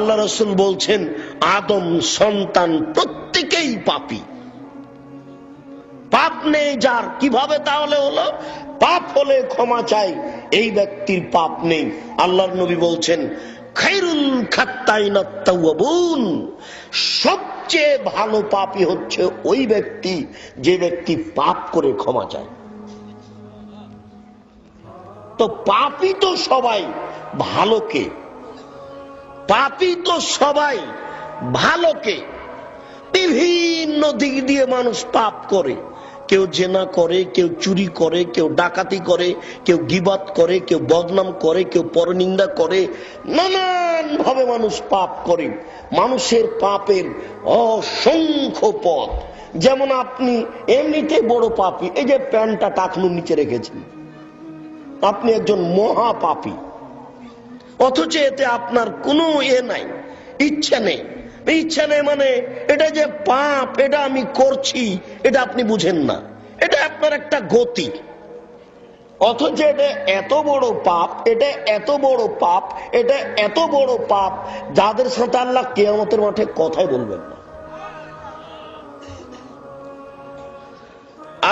আল্লাহ রাসূল বলছেন আদম সন্তান প্রত্যেকেই পাপী। পাপ নেই যার, কিভাবে তাহলে হলো? পাপ হলে ক্ষমা চাই, এই ব্যক্তির পাপ নেই। আল্লাহর নবী বলছেন খায়রুল খাত্তাইনাত তাওয়াবুন, সবচেয়ে ভালো পাপী হচ্ছে ওই ব্যক্তি যে ব্যক্তি পাপ করে ক্ষমা চায়। তো পাপী তো সবাই, ভালো কে? পাপী তো সবাই, ভালো কে? বিভিন্ন দিক দিয়ে মানুষ পাপ করে। কেউ জেনা করে, কেউ চুরি করে, কেউ ডাকাতি করে, কেউ গীবাত করে, কেউ বদনাম করে, কেউ পরনিন্দা করে, নানান ভাবে মানুষ পাপ করে। মানুষের পাপের অসংখ্য পথ। যেমন আপনি এমনিতে বড় পাপী, এই যে প্যান্টটা টাকনুর নিচে রেখেছেন, আপনি একজন মহা পাপী, অথচ এতে আপনার কোনো নাই, ইচ্ছা নেই। ইচ্ছা নেই মানে এটা যে পাপ, এটা আমি করছি, এটা আপনি বুঝেন না, এটা আপনার একটা গতি। অথচ এটা এত বড় পাপ, এটা এত বড় পাপ, এটা এত বড় পাপ, যাদের সাথে আল্লাহ কিয়ামতের মাঠে কথাই বলবেন না।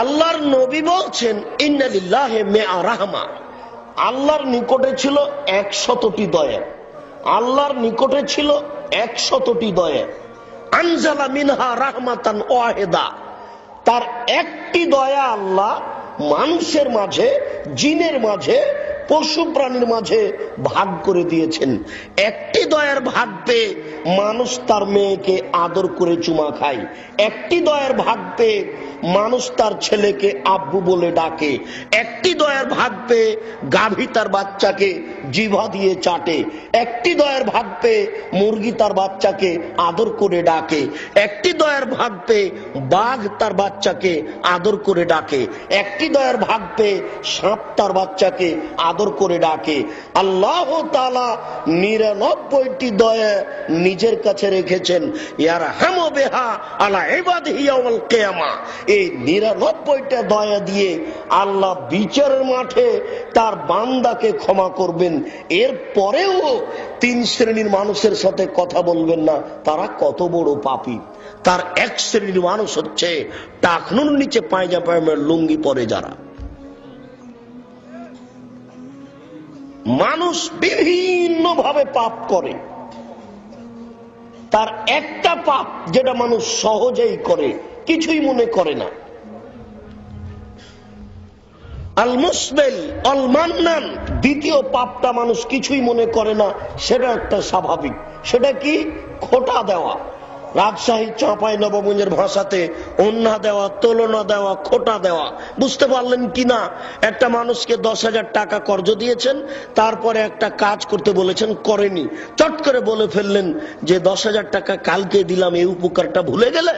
আল্লাহর নবী বলছেন ইন্না লিল্লাহি মিআ রাহমা, আল্লাহর নিকটে ছিল 100টি দয়া। আল্লাহর নিকটে ছিল 100টি দয়া। আনজালা মিনহা রাহমাতান ওয়াহিদা, তার একটি দয়া আল্লাহ মানুষের মাঝে, জিনের মাঝে, পশু প্রাণীর মাঝে ভাগ করে দিয়েছেন। একটি দয়ার ভাগ পেয়ে মানুষ তার মেয়েকে আদর করে চুমা খায়। একটি দয়ার ভাগ পেয়ে মানুষ তার ছেলেকে আব্বু বলে ডাকে। একটি দয়ার ভাগ পেয়ে গাভী তার বাচ্চাকে জিভা দিয়ে চাটে। একটি দয়ার ভাগ পেয়ে মুরগি তার বাচ্চাকে আদর করে ডাকে। একটি দয়ার ভাগ পেয়ে বাঘ তার বাচ্চাকে আদর করে ডাকে। একটি দয়ার ভাগ পেয়ে সাপ তার বাচ্চাকে আদর করে ডাকে। আল্লাহ তাআলা 99টি দয়া নিজের কাছে রেখেছেন। ইয়ারহামু বিহা আলা ইবাদিহি ইয়াউমাল কিয়ামা, এই 99টা দয়া দিয়ে আল্লাহ বিচারের মাঠে তার বান্দাকে ক্ষমা করবেন। এর পরেও 3 শ্রেণীর মানুষের সাথে কথা বলবেন না, তারা কত বড় পাপী। তার এক শ্রেণীর মানুষ হচ্ছে টাকনুর নিচে পায়জামার লুঙ্গি পরে যারা। মানুষ বিভিন্ন ভাবে পাপ করে, তার একটা পাপ যেটা মানুষ সহজেই করে, কিছুই মনে করে না। আল মুসবিল আল মান্নান, দ্বিতীয় পাপটা মানুষ কিছুই মনে করে না, সেটা একটা স্বাভাবিক। সেটা কি? খোঁটা দেওয়া। রাজশাহী চাঁপাই নবগঞ্জের ভাষাতে অন্যা দেওয়া, তুলনা দেওয়া, খোঁটা দেওয়া। বুঝতে পারলেন কিনা? একটা মানুষকে 10,000 টাকা কর্জ দিয়েছেন, তারপরে একটা কাজ করতে বলেছেন, করেনি, চট করে বলে ফেললেন যে 10,000 টাকা কালকে দিলাম, এই উপকারটা ভুলে গেলে।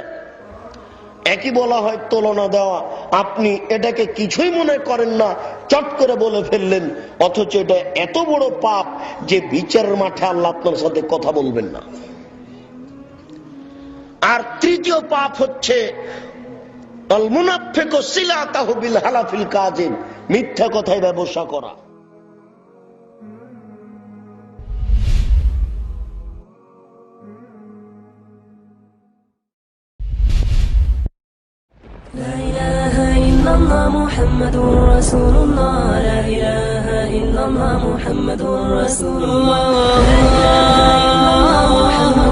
একই বলা হয় তুলনা দেওয়া। আপনি এটাকে কিছুই মনে করেন না, চট করে বলে ফেললেন, অথচ এটা এত বড় পাপ যে বিচারের মাঠে আল্লাহ আপনার সাথে কথা বলবেন না। আর তৃতীয় পাপ হচ্ছে আল মুনাফিকু সিলাতাহু বিল হালাফিল কাযিব, মিথ্যা কথায় ব্যবসা করা। لا إله إلا الله محمد رسول الله، لا إله إلا الله محمد رسول الله، لا إله إلا الله محمد